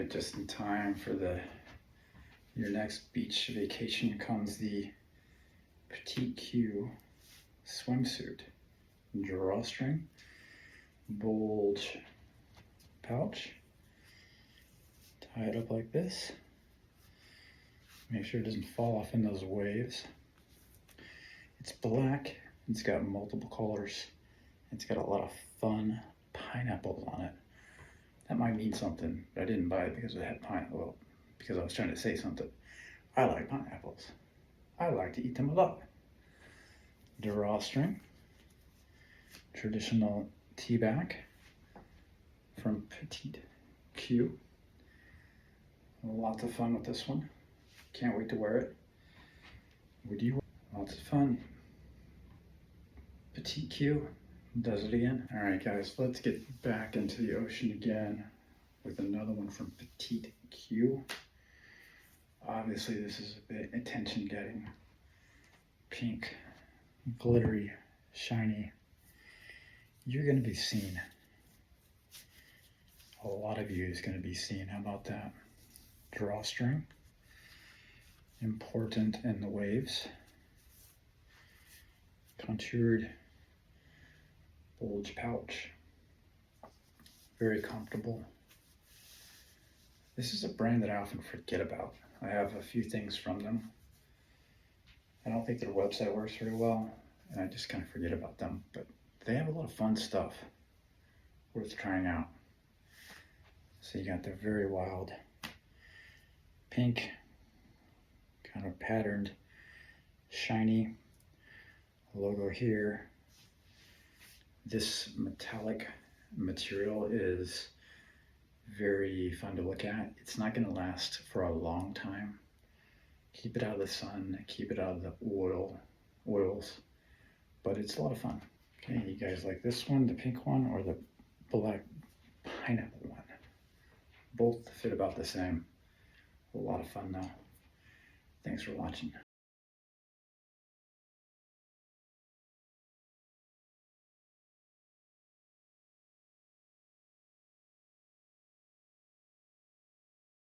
right, just in time for your next beach vacation comes the PetitQ swimsuit. Drawstring, bulge pouch, tie it up like this. Make sure it doesn't fall off in those waves. It's black, it's got multiple colors, it's got a lot of fun pineapples on it. That might mean something, but I didn't buy it because it had pineapple. Well, because I was trying to say something. I like pineapples. I like to eat them a lot. Drawstring, traditional tea bag from PetitQ. Lots of fun with this one. Can't wait to wear it. Would you? Lots of fun. PetitQ does it again. All right, guys, let's get back into the ocean again with another one from PetitQ. Obviously, this is a bit attention-getting. Pink, glittery, shiny. You're going to be seen. A lot of you is going to be seen. How about that? Drawstring. Important in the waves. Contoured bulge pouch. Very comfortable. This is a brand that I often forget about. I have a few things from them. I don't think their website works very well, and I just kind of forget about them, but they have a lot of fun stuff worth trying out. So you got the very wild pink, kind of patterned, shiny logo here. This metallic material is very fun to look at. It's not going to last for a long time. Keep it out of the sun, keep it out of the oils, but it's a lot of fun. Okay, you guys like this one, the pink one, or the black pineapple one? Both fit about the same. A lot of fun though. Thanks for watching.